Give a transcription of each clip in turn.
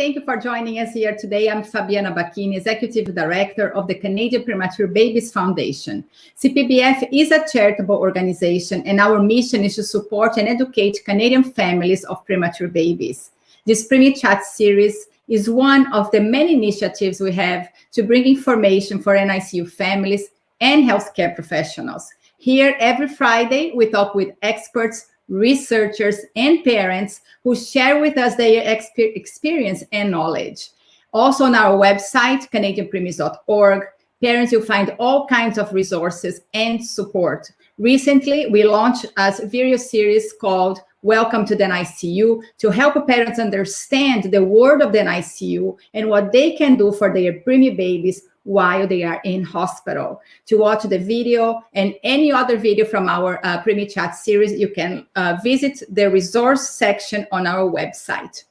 thank you for joining us here today. I'm Fabiana Bacchini, Executive Director of the Canadian Premature Babies Foundation. CPBF is a charitable organization, and our mission is to support and educate Canadian families of premature babies. This Preemie Chat series is one of the many initiatives we have to bring information for NICU families and healthcare professionals. Here, every Friday, we talk with experts, researchers, and parents who share with us their experience and knowledge. Also on our website, canadianpreemies.org, parents will find all kinds of resources and support. Recently, we launched a video series called Welcome to the NICU to help parents understand the world of the NICU and what they can do for their preemie babies while they are in hospital. To watch the video and any other video from our Preemie Chat series, you can visit the resource section on our website.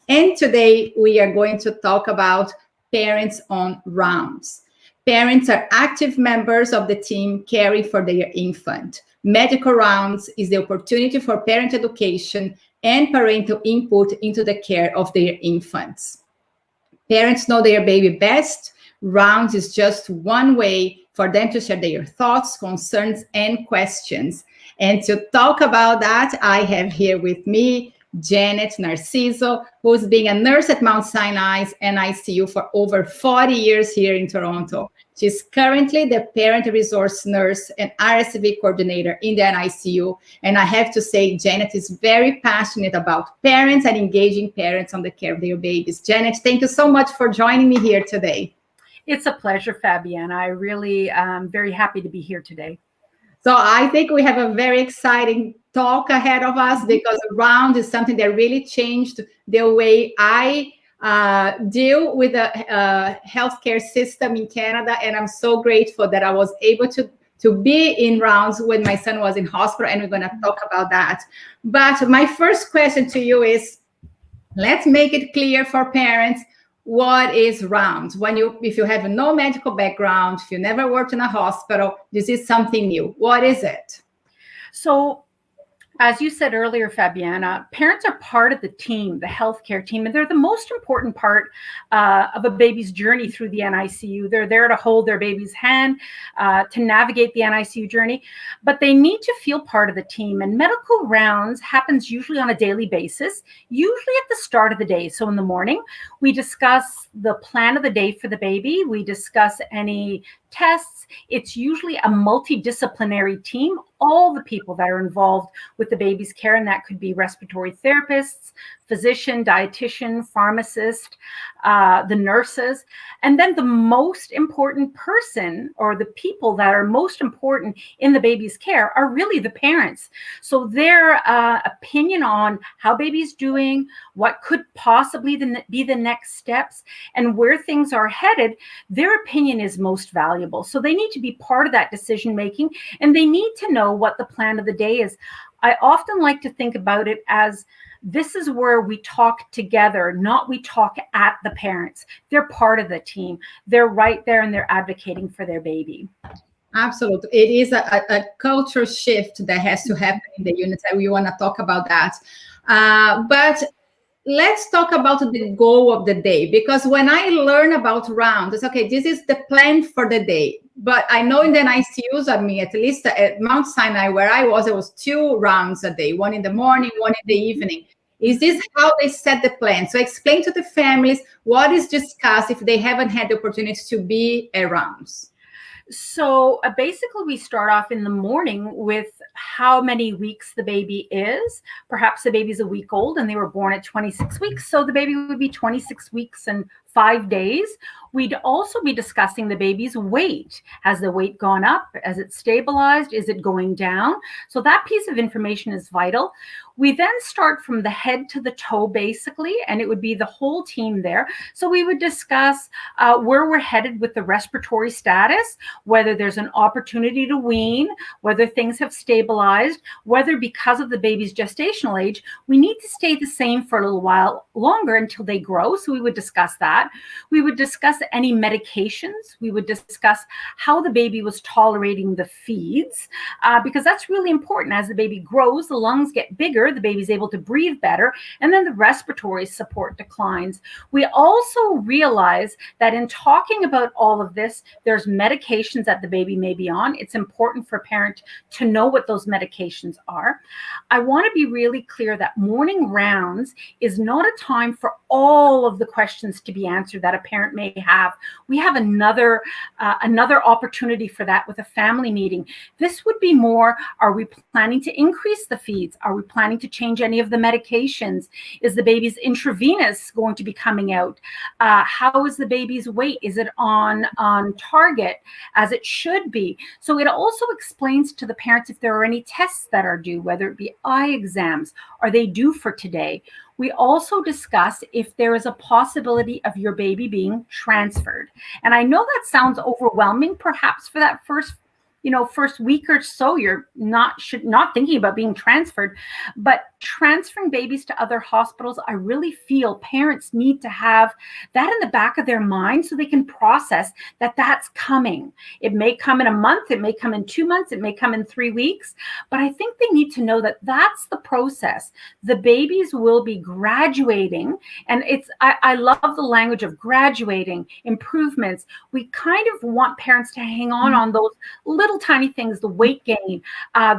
And today we are going to talk about parents on rounds. Parents are active members of the team caring for their infant. Medical rounds is the opportunity for parent education and parental input into the care of their infants. Parents know their baby best. Rounds is just one way for them to share their thoughts, concerns, and questions. And to talk about that, I have here with me Janet Narciso, who's been a nurse at Mount Sinai's NICU for over 40 years here in Toronto. She's currently the parent resource nurse and RSV coordinator in the NICU. And I have to say, Janet is very passionate about parents and engaging parents on the care of their babies. Janet, thank you so much for joining me here today. It's a pleasure, Fabiana. I really am very happy to be here today. So I think we have a very exciting talk ahead of us because round is something that really changed the way I deal with the healthcare system in Canada. And I'm so grateful that I was able to be in rounds when my son was in hospital, and we're going to talk about that. But my first question to you is, let's make it clear for parents, what is rounds? If you have no medical background, if you never worked in a hospital, this is something new. What is it? So, as you said earlier, Fabiana, parents are part of the team, the healthcare team, and they're the most important part of a baby's journey through the NICU. They're there to hold their baby's hand, to navigate the NICU journey, but they need to feel part of the team. And medical rounds happens usually on a daily basis, usually at the start of the day. So in the morning, we discuss the plan of the day for the baby. We discuss any tests. It's usually a multidisciplinary team, all the people that are involved with the baby's care, and that could be respiratory therapists, physician, dietitian, pharmacist, the nurses. And then the most important person, or the people that are most important in the baby's care, are really the parents. So their opinion on how baby's doing, what could possibly be the next steps, and where things are headed, their opinion is most valuable. So they need to be part of that decision making, and they need to know what the plan of the day is. I often like to think about it as this is where we talk together, not we talk at the parents. They're part of the team. They're right there and they're advocating for their baby. Absolutely. It is a culture shift that has to happen in the unit, and we want to talk about that. But let's talk about the goal of the day, because when I learn about rounds, it's okay, this is the plan for the day. But I know in the NICUs, at least at Mount Sinai where I was, it was 2 rounds a day, one in the morning, one in the evening. Is this how they set the plan? So explain to the families what is discussed if they haven't had the opportunity to be at rounds. So basically, we start off in the morning with how many weeks the baby is. Perhaps the baby's a week old and they were born at 26 weeks. So the baby would be 26 weeks and 5 days. We'd also be discussing the baby's weight. Has the weight gone up? Has it stabilized? Is it going down? So that piece of information is vital. We then start from the head to the toe, basically, and it would be the whole team there. So we would discuss where we're headed with the respiratory status, whether there's an opportunity to wean, whether things have stabilized, whether because of the baby's gestational age, we need to stay the same for a little while longer until they grow. So we would discuss that. that. We would discuss any medications. We would discuss how the baby was tolerating the feeds, because that's really important. As the baby grows, the lungs get bigger, the baby's able to breathe better, and then the respiratory support declines. We also realize that in talking about all of this, there's medications that the baby may be on. It's important for a parent to know what those medications are. I want to be really clear that morning rounds is not a time for all of the questions to be answered that a parent may have. We have another opportunity for that with a family meeting. This would be more, are we planning to increase the feeds? Are we planning to change any of the medications? Is the baby's intravenous going to be coming out? How is the baby's weight? Is it on target as it should be? So it also explains to the parents if there are any tests that are due, whether it be eye exams. Are they due for today? We also discuss if there is a possibility of your baby being transferred. And I know that sounds overwhelming, perhaps for that first week or so, you're not thinking about being transferred, but transferring babies to other hospitals, I really feel parents need to have that in the back of their mind so they can process that that's coming. It may come in a month, it may come in 2 months, it may come in 3 weeks, but I think they need to know that that's the process. The babies will be graduating, and I love the language of graduating, improvements. We kind of want parents to hang on those little tiny things, the weight gain,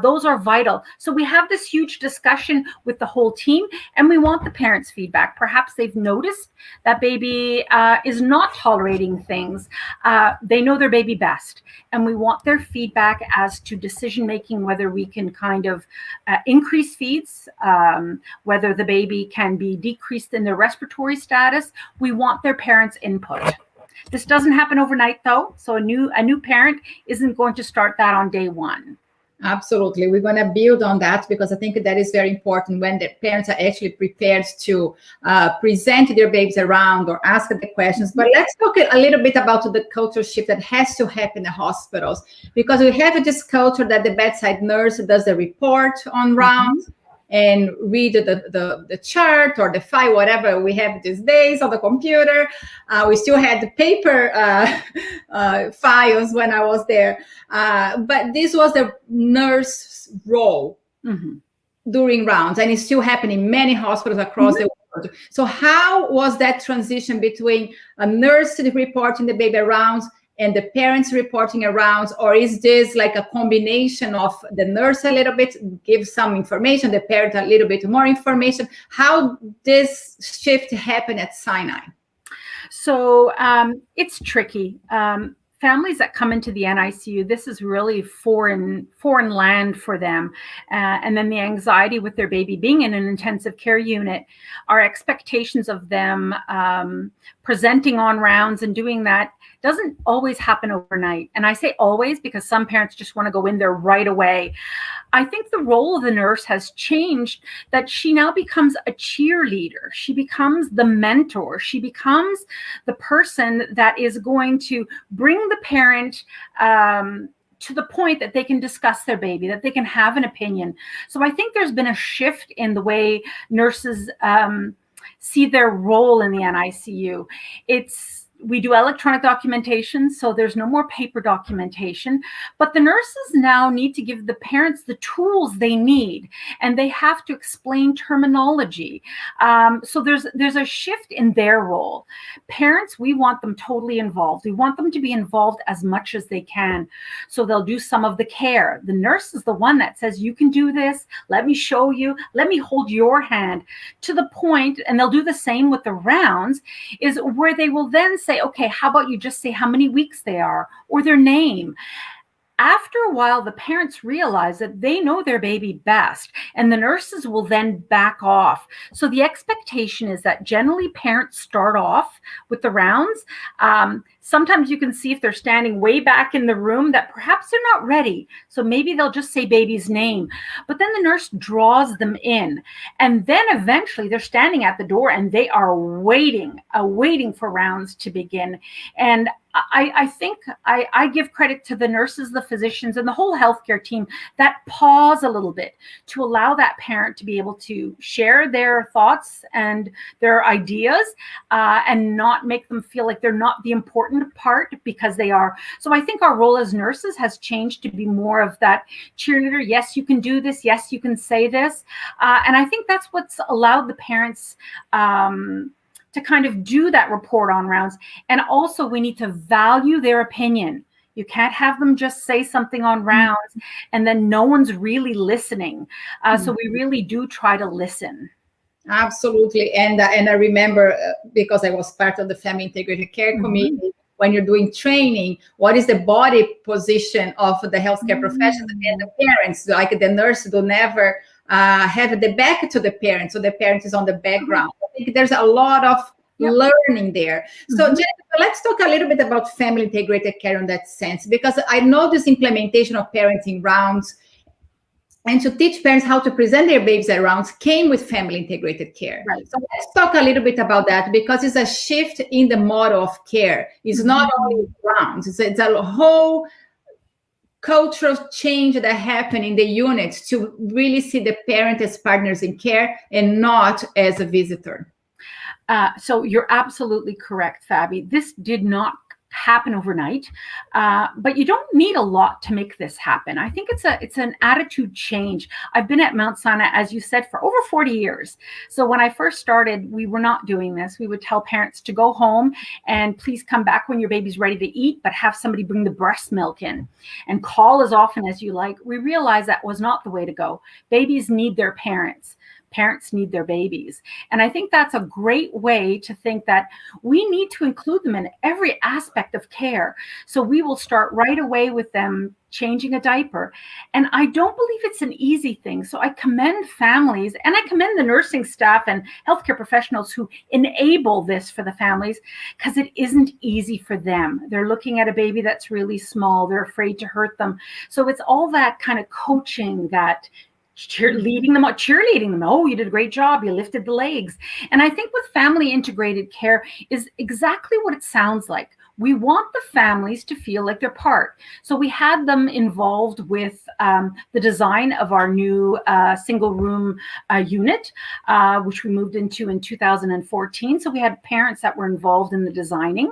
those are vital. So we have this huge discussion with the whole team, and we want the parents' feedback. Perhaps they've noticed that baby is not tolerating things. They know their baby best, and we want their feedback as to decision making, whether we can kind of increase feeds, whether the baby can be decreased in their respiratory status. We want their parents' input. This doesn't happen overnight, though. So a new parent isn't going to start that on day one. Absolutely. We're going to build on that, because I think that is very important when the parents are actually prepared to present their babies around or ask the questions. But let's talk a little bit about the culture shift that has to happen in the hospitals, because we have this culture that the bedside nurse does the report on rounds and read the chart or the file, whatever we have these days on the computer. We still had the paper files when I was there. But this was the nurse role during rounds, and it's still happening in many hospitals across the world. So how was that transition between a nurse reporting the baby rounds and the parents reporting around, or is this like a combination of the nurse a little bit, give some information, the parent a little bit more information? How this shift happened at Sinai? So it's tricky. Families that come into the NICU, this is really foreign land for them. And then the anxiety with their baby being in an intensive care unit, our expectations of them presenting on rounds and doing that doesn't always happen overnight. And I say always because some parents just want to go in there right away. I think the role of the nurse has changed, that she now becomes a cheerleader. She becomes the mentor. She becomes the person that is going to bring the parent to the point that they can discuss their baby, that they can have an opinion. So I think there's been a shift in the way nurses see their role in the NICU. We do electronic documentation, so there's no more paper documentation, but the nurses now need to give the parents the tools they need, and they have to explain terminology. So there's a shift in their role. Parents, we want them totally involved. We want them to be involved as much as they can. So they'll do some of the care. The nurse is the one that says, you can do this. Let me show you. Let me hold your hand, to the point, and they'll do the same with the rounds, is where they will then say, okay, how about you just say how many weeks they are or their name? After a while, the parents realize that they know their baby best, and the nurses will then back off. So the expectation is that generally parents start off with the rounds. Sometimes you can see if they're standing way back in the room that perhaps they're not ready. So maybe they'll just say baby's name, but then the nurse draws them in. And then eventually they're standing at the door and they are waiting for rounds to begin. And I think I give credit to the nurses, the physicians, and the whole healthcare team that pause a little bit to allow that parent to be able to share their thoughts and their ideas, and not make them feel like they're not the important part, because they are. So I think our role as nurses has changed to be more of that cheerleader. Yes, you can do this. Yes, you can say this. And I think that's what's allowed the parents to kind of do that report on rounds. And also we need to value their opinion. You can't have them just say something on rounds and then no one's really listening. So we really do try to listen. Absolutely. And I remember, because I was part of the Family Integrated Care Committee, when you're doing training, what is the body position of the healthcare professionals and the parents? Like the nurse do never have the back to the parent, so the parent is on the background. I think there's a lot of learning there. So Jennifer, let's talk a little bit about family integrated care in that sense, because I know this implementation of parenting rounds and to teach parents how to present their babies at rounds came with family integrated care. Right. So let's talk a little bit about that, because it's a shift in the model of care. It's not only rounds, it's a whole cultural change that happened in the units to really see the parent as partners in care and not as a visitor. So you're absolutely correct, Fabi. This did not happen overnight, but you don't need a lot to make this happen. I think it's an attitude change. I've been at Mount Sinai, as you said, for over 40 years. So when I first started, we were not doing this. We would tell parents to go home and please come back when your baby's ready to eat, but have somebody bring the breast milk in and call as often as you like. We realized that was not the way to go. Babies need their parents. Parents need their babies. And I think that's a great way to think that we need to include them in every aspect of care. So we will start right away with them changing a diaper. And I don't believe it's an easy thing. So I commend families and I commend the nursing staff and healthcare professionals who enable this for the families, because it isn't easy for them. They're looking at a baby that's really small. They're afraid to hurt them. So it's all that kind of coaching, that cheerleading them. Oh, you did a great job. You lifted the legs. And I think with family integrated care is exactly what it sounds like. We want the families to feel like they're part. So we had them involved with the design of our new single room unit, which we moved into in 2014. So we had parents that were involved in the designing.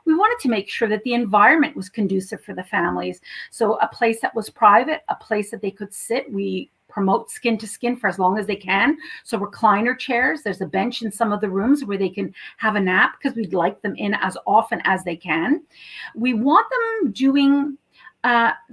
We wanted to make sure that the environment was conducive for the families. So a place that was private, a place that they could sit. We promote skin to skin for as long as they can. So recliner chairs, there's a bench in some of the rooms where they can have a nap, because we'd like them in as often as they can. We want them doing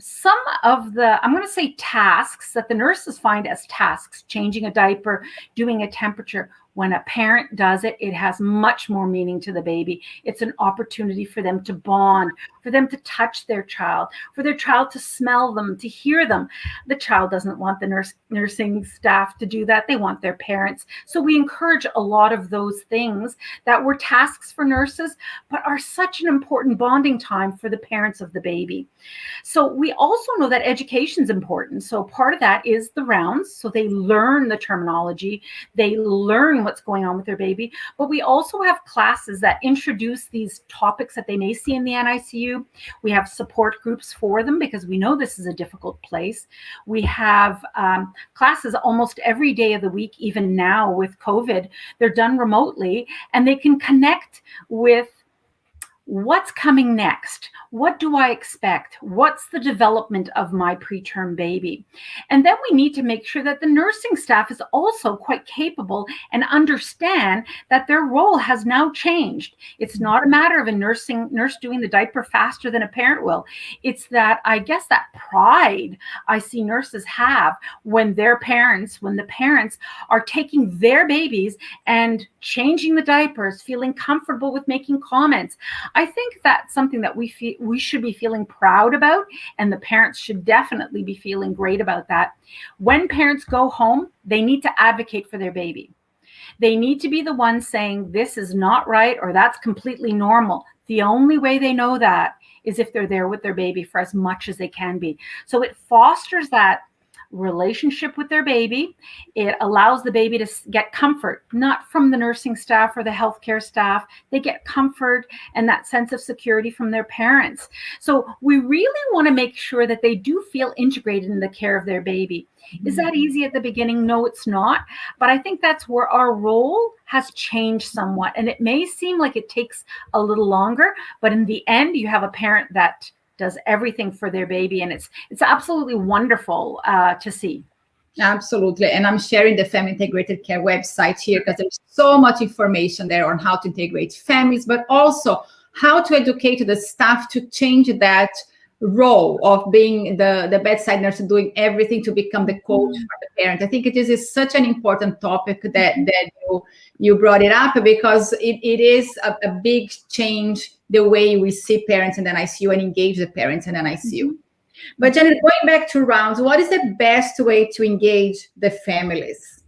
some of the, I'm going to say, tasks that the nurses find as tasks: changing a diaper, doing a temperature. When a parent does it, it has much more meaning to the baby. It's an opportunity for them to bond, for them to touch their child, for their child to smell them, to hear them. The child doesn't want the nursing staff to do that. They want their parents. So we encourage a lot of those things that were tasks for nurses, but are such an important bonding time for the parents of the baby. So we also know that education is important. So part of that is the rounds. So they learn the terminology, they learn what's going on with their baby. But we also have classes that introduce these topics that they may see in the NICU. We have support groups for them, because we know this is a difficult place. We have classes almost every day of the week, even now with COVID. They're done remotely, and they can connect with what's coming next. What do I expect? What's the development of my preterm baby? And then we need to make sure that the nursing staff is also quite capable and understand that their role has now changed. It's not a matter of a nurse doing the diaper faster than a parent will. It's that, I guess, that pride I see nurses have when the parents are taking their babies and changing the diapers, feeling comfortable with making comments. I think that's something that we should be feeling proud about, and the parents should definitely be feeling great about that. When parents go home, they need to advocate for their baby. They need to be the ones saying, this is not right, or that's completely normal. The only way they know that is if they're there with their baby for as much as they can be. So it fosters that relationship with their baby. It allows the baby to get comfort, not from the nursing staff or the healthcare staff. They get comfort and that sense of security from their parents. So we really want to make sure that they do feel integrated in the care of their baby. Is that easy at the beginning? No, it's not. But I think that's where our role has changed somewhat. And it may seem like it takes a little longer, but in the end, you have a parent that does everything for their baby. And it's absolutely wonderful to see. Absolutely. And I'm sharing the Family Integrated Care website here because there's so much information there on how to integrate families, but also how to educate the staff to change that role of being the bedside nurse, doing everything to become the coach for the parent. I think it is such an important topic that you brought it up, because it is a big change the way we see parents in the NICU and engage the parents in the NICU. But Janet, going back to rounds, what is the best way to engage the families?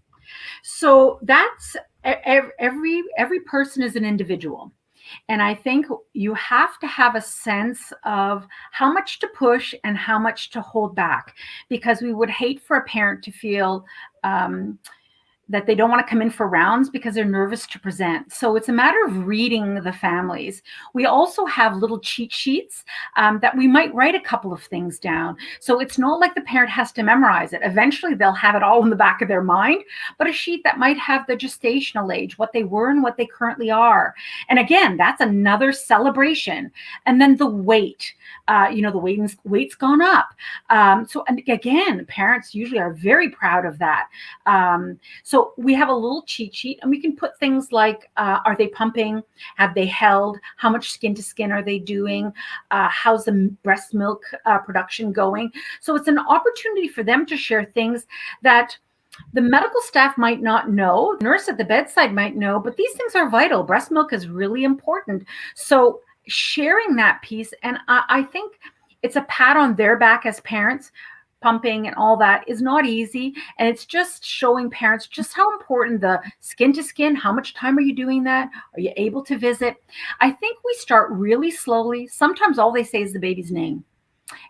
So that's every person is an individual. And I think you have to have a sense of how much to push and how much to hold back, because we would hate for a parent to feel that they don't want to come in for rounds because they're nervous to present. So it's a matter of reading the families. We also have little cheat sheets that we might write a couple of things down. So it's not like the parent has to memorize it. Eventually they'll have it all in the back of their mind, but a sheet that might have the gestational age, what they were and what they currently are. And again, that's another celebration. And then the weight, the weight's gone up. So and again, parents usually are very proud of that. So we have a little cheat sheet, and we can put things like, are they pumping? Have they held? How much skin to skin are they doing? How's the breast milk production going? So it's an opportunity for them to share things that the medical staff might not know, the nurse at the bedside might know, but these things are vital. Breast milk is really important. So sharing that piece, and I think it's a pat on their back as parents. Pumping and all that is not easy. And it's just showing parents just how important the skin to skin, how much time are you doing that? Are you able to visit? I think we start really slowly. Sometimes all they say is the baby's name.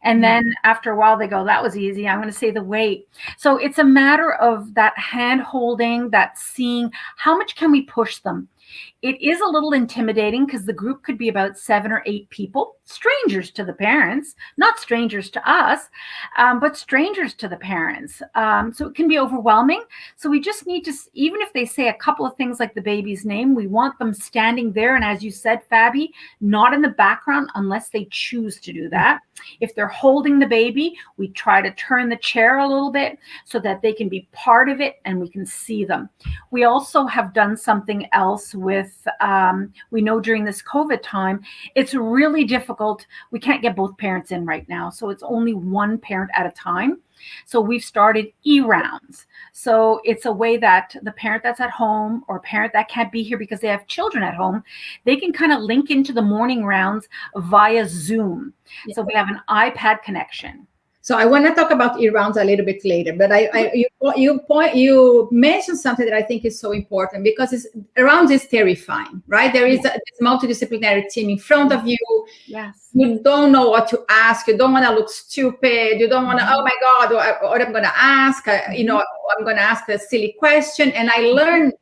And then after a while they go, that was easy. I'm going to say the weight. So it's a matter of that hand holding, that seeing how much can we push them. It is a little intimidating because the group could be about 7 or 8 people, strangers to the parents, not strangers to us, but strangers to the parents. So it can be overwhelming. So we just need to, even if they say a couple of things like the baby's name, we want them standing there. And as you said, Fabi, not in the background unless they choose to do that. If they're holding the baby, we try to turn the chair a little bit so that they can be part of it and we can see them. We also have done something else with, we know during this COVID time, it's really difficult. We can't get both parents in right now. So it's only one parent at a time. So we've started ERounds. So it's a way that the parent that's at home or parent that can't be here because they have children at home, they can kind of link into the morning rounds via Zoom. Yeah. So we have an iPad connection. So I want to talk about ERounds a little bit later, but you mentioned something that I think is so important, because ERounds is terrifying, right? There is this multidisciplinary team in front of you. Yes. You don't know what to ask. You don't want to look stupid. You don't want to, oh my God, what I'm going to ask. I'm going to ask a silly question. And I learned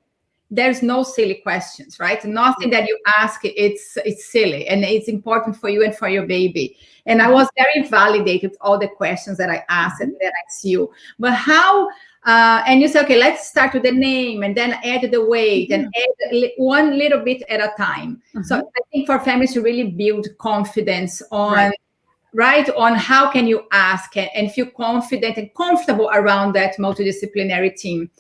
there's no silly questions, right? Nothing that you ask, it's silly, and it's important for you and for your baby. And I was very validated with all the questions that I asked and then I see you. But how, and you say, okay, let's start with the name and then add the weight and add one little bit at a time. So I think for families to really build confidence on, right, on how can you ask and feel confident and comfortable around that multidisciplinary team.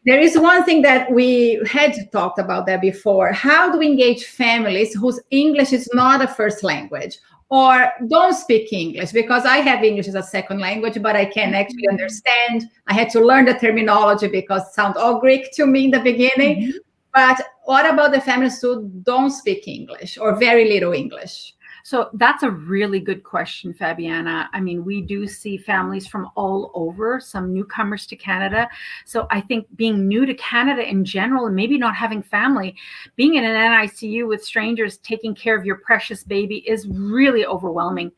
There is one thing that we had talked about that before. How do we engage families whose English is not a first language or don't speak English? Because I have English as a second language, but I can actually understand. I had to learn the terminology because it sounds all Greek to me in the beginning. But what about the families who don't speak English or very little English? So that's a really good question, Fabiana. I mean, we do see families from all over, some newcomers to Canada. So I think being new to Canada in general, and maybe not having family, being in an NICU with strangers taking care of your precious baby is really overwhelming.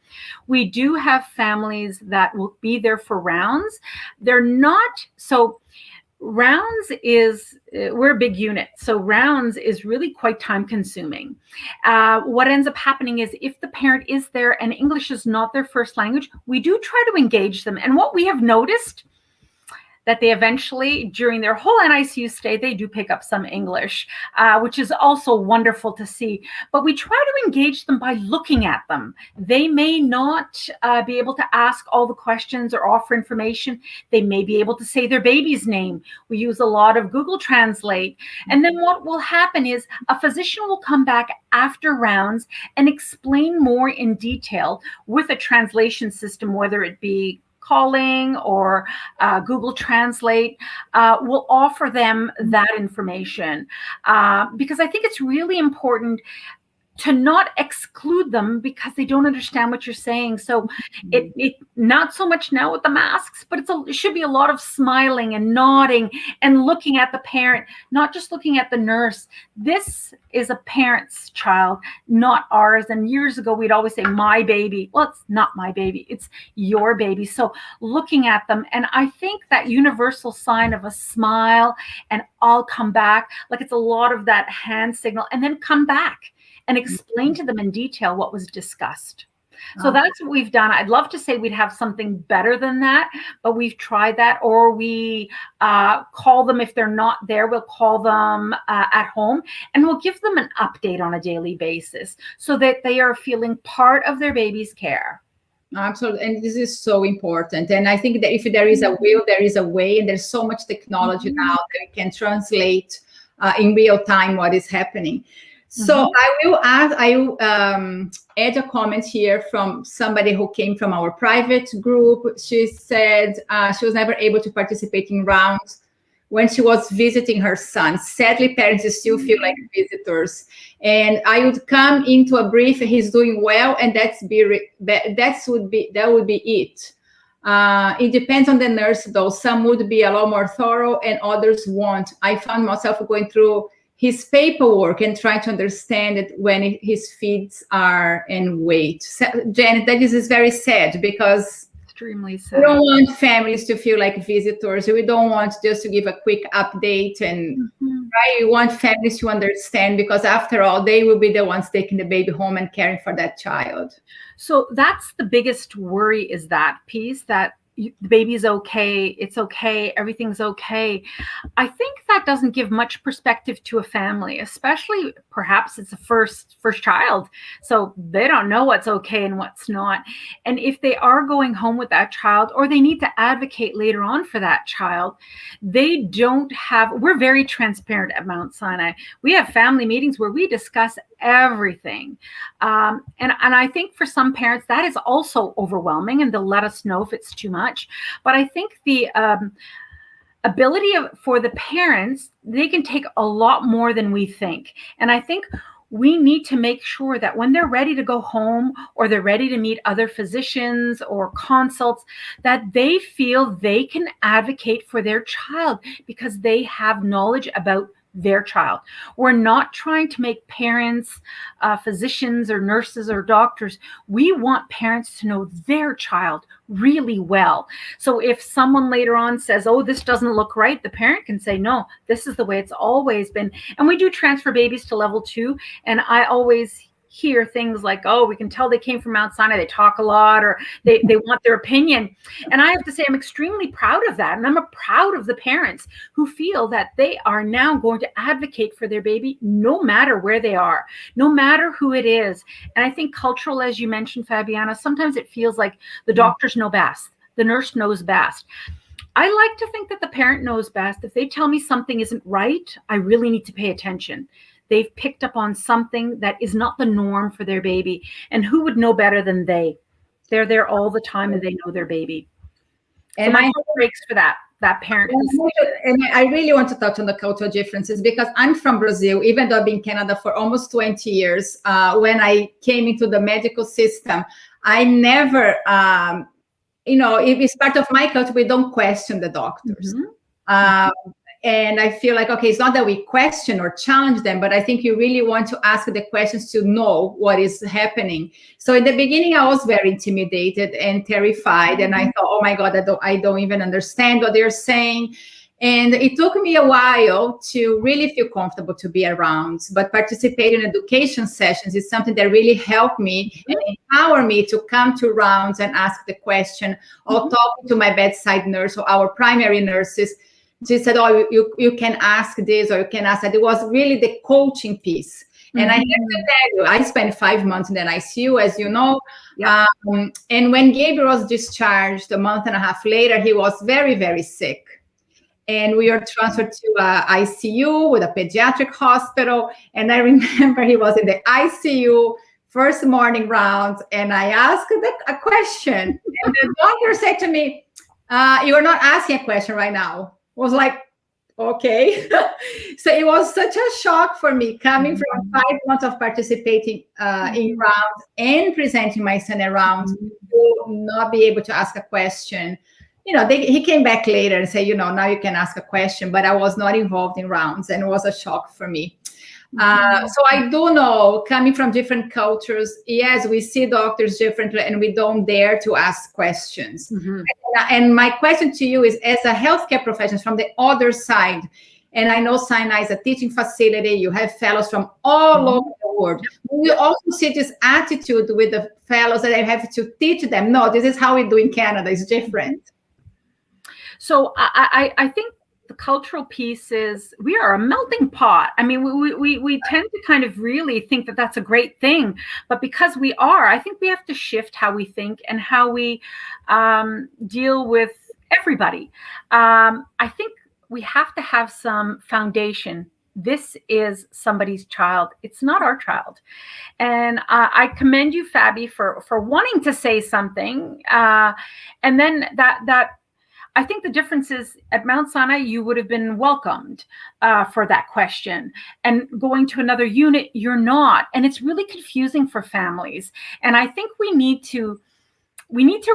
We do have families that will be there for rounds. They're not so. Rounds is, we're a big unit. So rounds is really quite time consuming. What ends up happening is if the parent is there and English is not their first language, we do try to engage them. And what we have noticed that they eventually, during their whole NICU stay, they do pick up some English, which is also wonderful to see. But we try to engage them by looking at them. They may not be able to ask all the questions or offer information. They may be able to say their baby's name. We use a lot of Google Translate. And then what will happen is a physician will come back after rounds and explain more in detail with a translation system, whether it be calling or Google Translate, will offer them that information, because I think it's really important to not exclude them because they don't understand what you're saying. So it not so much now with the masks, but it should be a lot of smiling and nodding and looking at the parent, not just looking at the nurse. This is a parent's child, not ours. And years ago, we'd always say, my baby. Well, it's not my baby, it's your baby. So looking at them, and I think that universal sign of a smile and I'll come back, like it's a lot of that hand signal, and then come back and explain to them in detail what was discussed. So that's what we've done. I'd love to say we'd have something better than that, but we've tried that. Or we call them if they're not there. We'll call them at home, and we'll give them an update on a daily basis so that they are feeling part of their baby's care. Absolutely. And this is so important. And I think that if there is a will, there is a way. And there's so much technology now that we can translate in real time what is happening. So I will add a comment here from somebody who came from our private group. She said she was never able to participate in rounds when she was visiting her son. Sadly, parents still feel like visitors. And I would come into a brief, he's doing well, and that would be it. It depends on the nurse, though. Some would be a lot more thorough and others won't. I found myself going through his paperwork and trying to understand it when his feeds are in weight. So, Janet, that is very sad because extremely sad. We don't want families to feel like visitors. We don't want just to give a quick update, and right, we want families to understand, because after all, they will be the ones taking the baby home and caring for that child. So that's the biggest worry, is that piece that the baby's okay, it's okay, everything's okay. I think that doesn't give much perspective to a family, especially perhaps it's a first child. So they don't know what's okay and what's not. And if they are going home with that child, or they need to advocate later on for that child, they don't have, we're very transparent at Mount Sinai. We have family meetings where we discuss everything. And I think for some parents, that is also overwhelming, and they'll let us know if it's too much. But I think the ability for the parents, they can take a lot more than we think. And I think we need to make sure that when they're ready to go home, or they're ready to meet other physicians or consults, that they feel they can advocate for their child because they have knowledge about their child. We're not trying to make parents physicians or nurses or doctors. We want parents to know their child really well. So if someone later on says, oh, this doesn't look right, the parent can say, no, this is the way it's always been. And we do transfer babies to level 2. And I always hear things like, oh, we can tell they came from Mount Sinai, they talk a lot, or they want their opinion. And I have to say, I'm extremely proud of that. And I'm proud of the parents who feel that they are now going to advocate for their baby, no matter where they are, no matter who it is. And I think cultural, as you mentioned, Fabiana, sometimes it feels like the doctors know best, the nurse knows best. I like to think that the parent knows best. If they tell me something isn't right, I really need to pay attention. They've picked up on something that is not the norm for their baby. And who would know better than they? They're there all the time and they know their baby. And so my heart breaks for that. that parent. And I really want to touch on the cultural differences because I'm from Brazil, even though I've been in Canada for almost 20 years. When I came into the medical system, I never, if it's part of my culture, we don't question the doctors. And I feel like, okay, it's not that we question or challenge them, but I think you really want to ask the questions to know what is happening. So in the beginning, I was very intimidated and terrified. And I thought, oh my God, I don't even understand what they're saying. And it took me a while to really feel comfortable to be around. But participating in education sessions is something that really helped me and empower me to come to rounds and ask the question, or talking to my bedside nurse or our primary nurses. She said, oh, you can ask this or you can ask that. It was really the coaching piece. And I have to tell you, I spent 5 months in the NICU, as you know. And when Gabriel was discharged a month and a half later, he was very, very sick. And we were transferred to ICU with a pediatric hospital. And I remember he was in the ICU, first morning round, and I asked a question. And the doctor said to me, you are not asking a question right now. Was like, okay. So it was such a shock for me coming from 5 months of participating in rounds and presenting my son around to not be able to ask a question. He came back later and said, now you can ask a question, but I was not involved in rounds, and it was a shock for me. So I do know, coming from different cultures, yes, we see doctors differently and we don't dare to ask questions. And my question to you is, as a healthcare professional from the other side, and I know Sinai is a teaching facility, you have fellows from all over the world. We also see this attitude with the fellows that I have to teach them, no, this is how we do in Canada, it's different. So I think the cultural piece is, we are a melting pot. I mean, we tend to kind of really think that that's a great thing, but because we are, I think we have to shift how we think and how we deal with everybody. I think we have to have some foundation. This is somebody's child. It's not our child. And I commend you, Fabi, for wanting to say something. And then that I think the difference is at Mount Sinai, you would have been welcomed for that question. And going to another unit, you're not. And it's really confusing for families. And I think we need to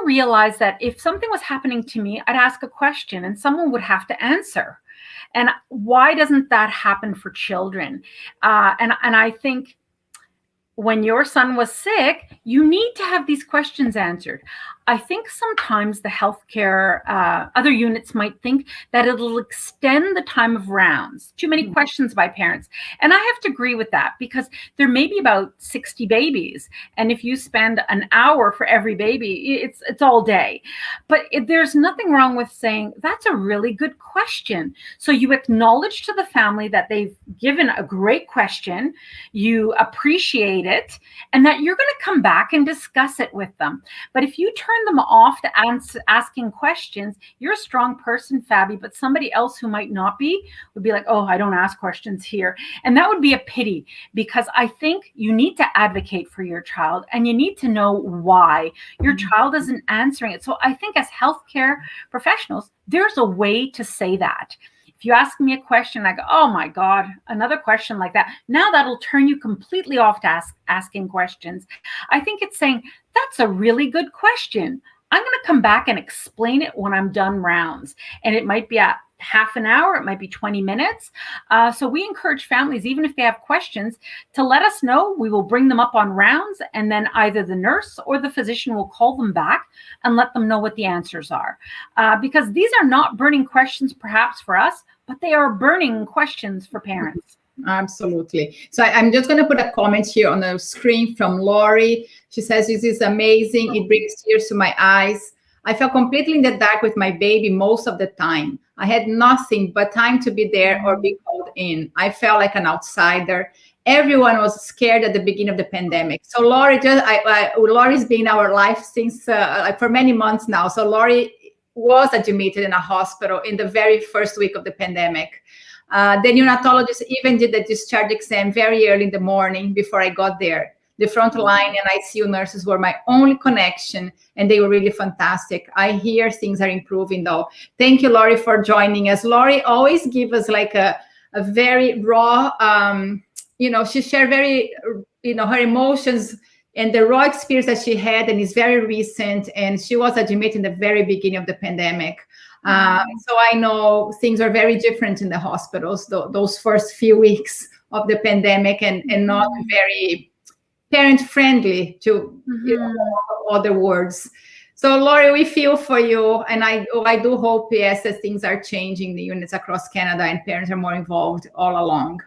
realize that if something was happening to me, I'd ask a question and someone would have to answer. And why doesn't that happen for children? And I think when your son was sick, you need to have these questions answered. I think sometimes the healthcare, other units might think that it'll extend the time of rounds. Too many questions by parents. And I have to agree with that, because there may be about 60 babies. And if you spend an hour for every baby, it's all day. But there's nothing wrong with saying, that's a really good question. So you acknowledge to the family that they've given a great question, you appreciate it, and that you're going to come back and discuss it with them. But if you turn them off to asking questions, you're a strong person, Fabi, but somebody else who might not be would be like, oh, I don't ask questions here. And that would be a pity, because I think you need to advocate for your child and you need to know why your child isn't answering it. So I think as healthcare professionals, there's a way to say that. If you ask me a question, I go, oh my God, another question like that. Now that'll turn you completely off to asking questions. I think it's saying, that's a really good question. I'm going to come back and explain it when I'm done rounds. And it might be a half an hour, it might be 20 minutes. So we encourage families, even if they have questions, to let us know. We will bring them up on rounds, and then either the nurse or the physician will call them back and let them know what the answers are. Because these are not burning questions perhaps for us, but they are burning questions for parents. Absolutely. So I'm just going to put a comment here on the screen from Lori. She says, this is amazing. It brings tears to my eyes. I felt completely in the dark with my baby most of the time. I had nothing but time to be there or be called in. I felt like an outsider. Everyone was scared at the beginning of the pandemic. So Lori, Lori's been in our life since for many months now. So Lori was admitted in a hospital in the very first week of the pandemic. The neonatologist even did the discharge exam very early in the morning before I got there. The frontline and ICU nurses were my only connection, and they were really fantastic. I hear things are improving, though. Thank you, Lori, for joining us. Lori always gives us like a very raw, she shared very, her emotions and the raw experience that she had, and is very recent. And she was admitted in the very beginning of the pandemic. So I know things are very different in the hospitals, those first few weeks of the pandemic, and not very parent friendly, to other words. So Lori, we feel for you, and I do hope, yes, that things are changing the units across Canada and parents are more involved all along.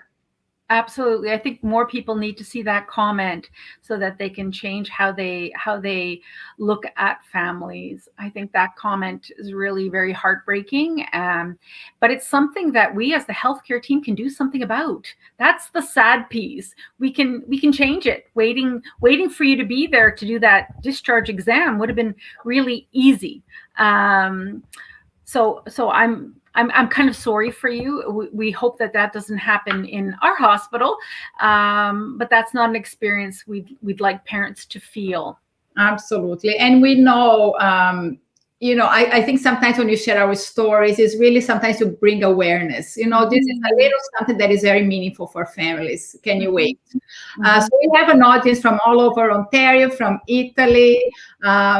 Absolutely. I think more people need to see that comment so that they can change how they look at families. I think that comment is really very heartbreaking, but it's something that we as the healthcare team can do something about. That's the sad piece. We can change it. Waiting for you to be there to do that discharge exam would have been really easy. So I'm kind of sorry for you. We hope that doesn't happen in our hospital, but that's not an experience we'd like parents to feel. Absolutely. And we know, I think sometimes when you share our stories, it's really sometimes to bring awareness. This is a little something that is very meaningful for families. Can you wait? So we have an audience from all over Ontario, from Italy,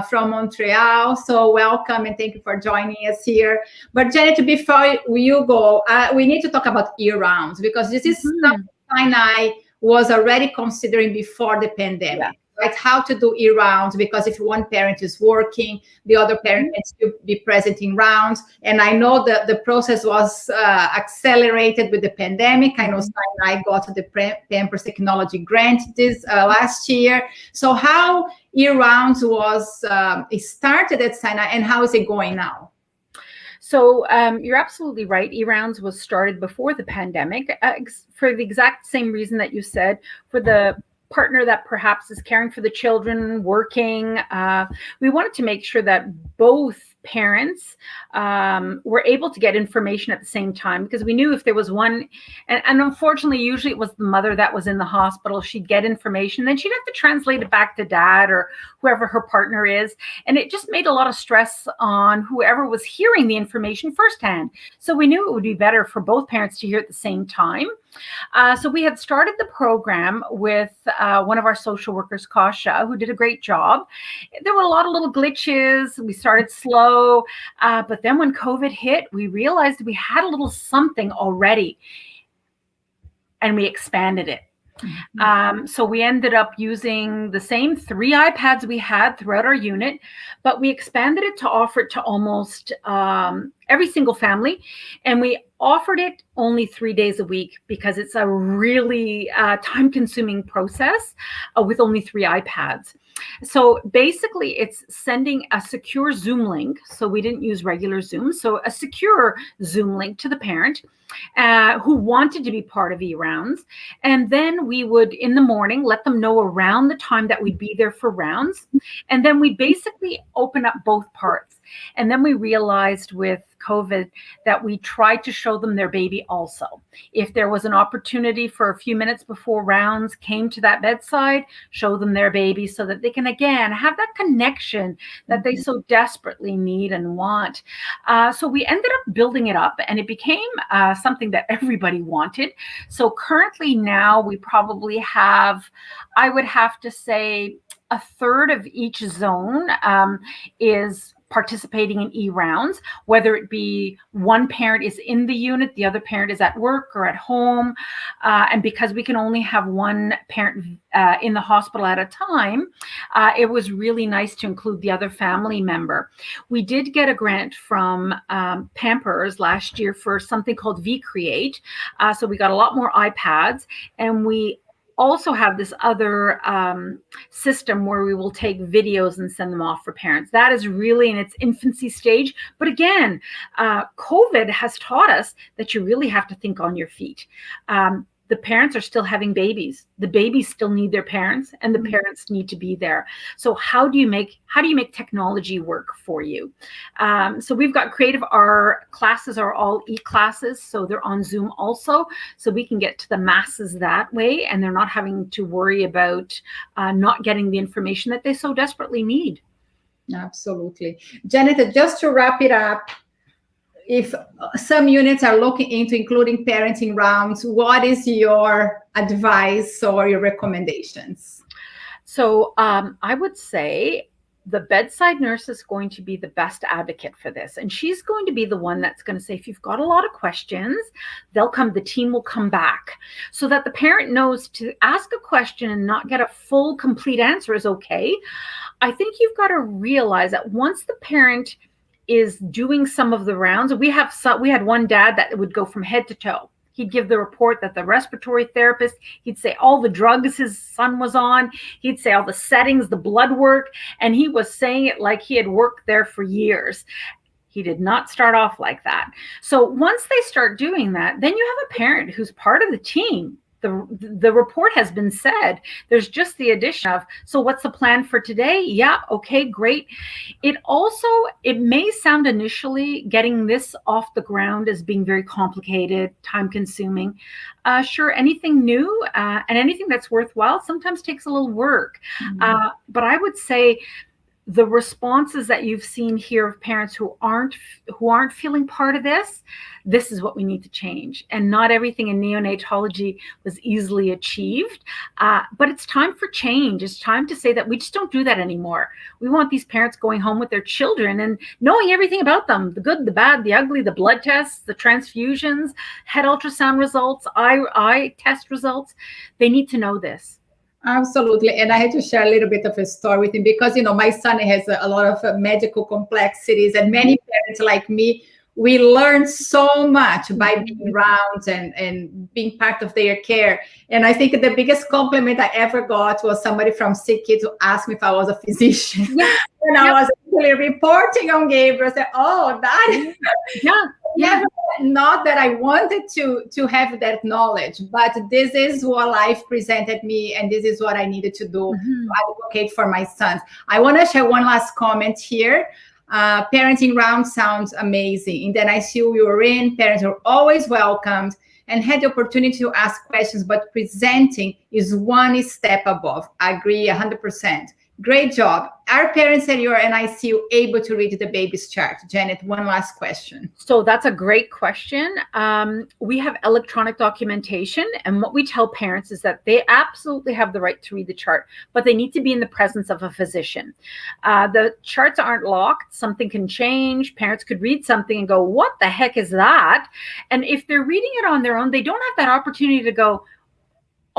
from Montreal. So welcome, and thank you for joining us here. But Janet, before you go, we need to talk about ERounds, because this is something Sinai was already considering before the pandemic. Yeah. Right, how to do ERounds, because if one parent is working, the other parent can still be present in rounds. And I know that the process was accelerated with the pandemic. I know Sinai got the Pampers Technology Grant this last year. So how ERounds was started at Sinai, and how is it going now? So you're absolutely right. ERounds was started before the pandemic for the exact same reason that you said, for the partner that perhaps is caring for the children, working. We wanted to make sure that both parents were able to get information at the same time, because we knew if there was one, and unfortunately, usually it was the mother that was in the hospital, she'd get information, then she'd have to translate it back to dad or whoever her partner is. And it just made a lot of stress on whoever was hearing the information firsthand. So we knew it would be better for both parents to hear at the same time. So we had started the program with one of our social workers, Kasha, who did a great job. There were a lot of little glitches. We started slow, but then when COVID hit, we realized we had a little something already, and we expanded it. So we ended up using the same 3 iPads we had throughout our unit, but we expanded it to offer it to almost every single family. And we offered it only 3 days a week, because it's a really time-consuming process with only 3 iPads. So basically, it's sending a secure Zoom link. So we didn't use regular Zoom. So a secure Zoom link to the parent who wanted to be part of ERounds. And then we would, in the morning, let them know around the time that we'd be there for rounds. And then we basically open up both parts. And then we realized with COVID that we tried to show them their baby also. If there was an opportunity for a few minutes before rounds came to that bedside, show them their baby, so that they can, again, have that connection that they so desperately need and want. So we ended up building it up, and it became something that everybody wanted. So currently now we probably have, I would have to say, a third of each zone is participating in ERounds, whether it be one parent is in the unit, the other parent is at work or at home. And because we can only have one parent in the hospital at a time, it was really nice to include the other family member. We did get a grant from Pampers last year for something called VCreate. So we got a lot more iPads, and we also have this other system where we will take videos and send them off for parents. That is really in its infancy stage. But again, COVID has taught us that you really have to think on your feet. the parents are still having babies. The babies still need their parents, and the parents need to be there. So how do you make technology work for you? So we've got creative. Our classes are all e-classes, so they're on Zoom also, so we can get to the masses that way, and they're not having to worry about not getting the information that they so desperately need. Absolutely. Janet, just to wrap it up, if some units are looking into including parenting rounds, what is your advice or your recommendations? So I would say the bedside nurse is going to be the best advocate for this. And she's going to be the one that's going to say, if you've got a lot of questions, the team will come back, so that the parent knows to ask a question and not get a full, complete answer is okay. I think you've got to realize that once the parent is doing some of the rounds, we had one dad that would go from head to toe. He'd give the report that the respiratory therapist, he'd say all the drugs his son was on, he'd say all the settings, the blood work, and he was saying it like he had worked there for years. He did not start off like that. So once they start doing that, then you have a parent who's part of the team. The report has been said. There's just the addition of, so what's the plan for today? Yeah, okay, great. It may sound initially getting this off the ground as being very complicated, time consuming. Sure, anything new and anything that's worthwhile sometimes takes a little work. But I would say the responses that you've seen here of parents who aren't feeling part of this is what we need to change. And not everything in neonatology was easily achieved, but it's time for change. It's time to say that we just don't do that anymore. We want these parents going home with their children and knowing everything about them, the good, the bad, the ugly, the blood tests, the transfusions, head ultrasound results, eye test results. They need to know this. Absolutely. And I had to share a little bit of a story with him because, my son has a lot of medical complexities, and many parents like me, we learn so much by being around and being part of their care. And I think the biggest compliment I ever got was somebody from Sick Kids who asked me if I was a physician. Yeah. And I was actually reporting on Gabriel. I said, oh, that never, not that I wanted to have that knowledge, but this is what life presented me, and this is what I needed to do to advocate for my sons. I want to share one last comment here. Parenting round sounds amazing. In the NICU we were in, parents are always welcomed and had the opportunity to ask questions, but presenting is one step above. I agree 100%. Great job. Are parents at your NICU able to read the baby's chart? Janet, one last question. So that's a great question. We have electronic documentation, and what we tell parents is that they absolutely have the right to read the chart, but they need to be in the presence of a physician. The charts aren't locked. Something can change. Parents could read something and go, what the heck is that? And if they're reading it on their own, they don't have that opportunity to go,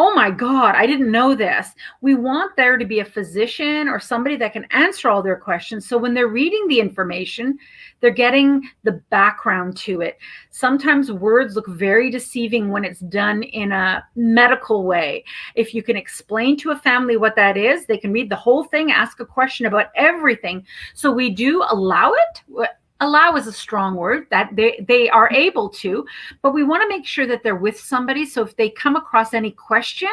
oh my God, I didn't know this. We want there to be a physician or somebody that can answer all their questions. So when they're reading the information, they're getting the background to it. Sometimes words look very deceiving when it's done in a medical way. If you can explain to a family what that is, they can read the whole thing, ask a question about everything. So we do allow it. Allow is a strong word, that they are able to, but we want to make sure that they're with somebody. So if they come across any question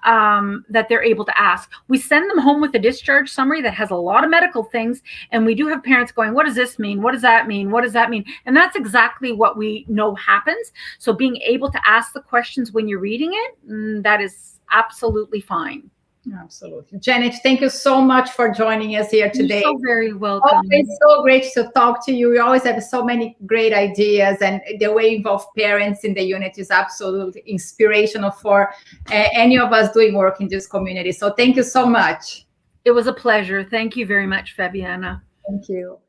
that they're able to ask, we send them home with a discharge summary that has a lot of medical things. And we do have parents going, what does this mean? What does that mean? What does that mean? And that's exactly what we know happens. So being able to ask the questions when you're reading it, that is absolutely fine. Absolutely. Janet, thank you so much for joining us here today. You're so very welcome. Always so great to talk to you. We always have so many great ideas, and the way you involve parents in the unit is absolutely inspirational for any of us doing work in this community. So thank you so much. It was a pleasure. Thank you very much, Fabiana. Thank you.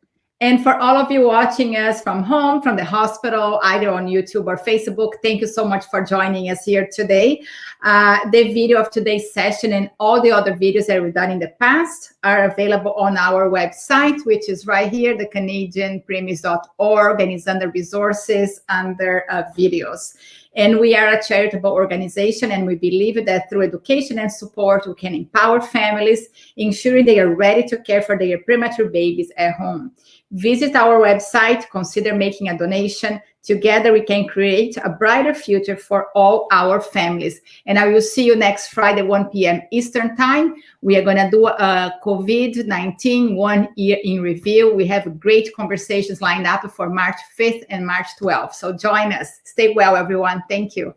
And for all of you watching us from home, from the hospital, either on YouTube or Facebook, thank you so much for joining us here today. The video of today's session and all the other videos that we've done in the past are available on our website, which is right here, the canadianpreemies.org, and is under resources, under videos. And we are a charitable organization, and we believe that through education and support, we can empower families, ensuring they are ready to care for their premature babies at home. Visit our website, consider making a donation, Together, we can create a brighter future for all our families. And I will see you next Friday, 1 p.m. Eastern Time. We are going to do a COVID-19 1 year in review. We have great conversations lined up for March 5th and March 12th. So join us. Stay well, everyone. Thank you.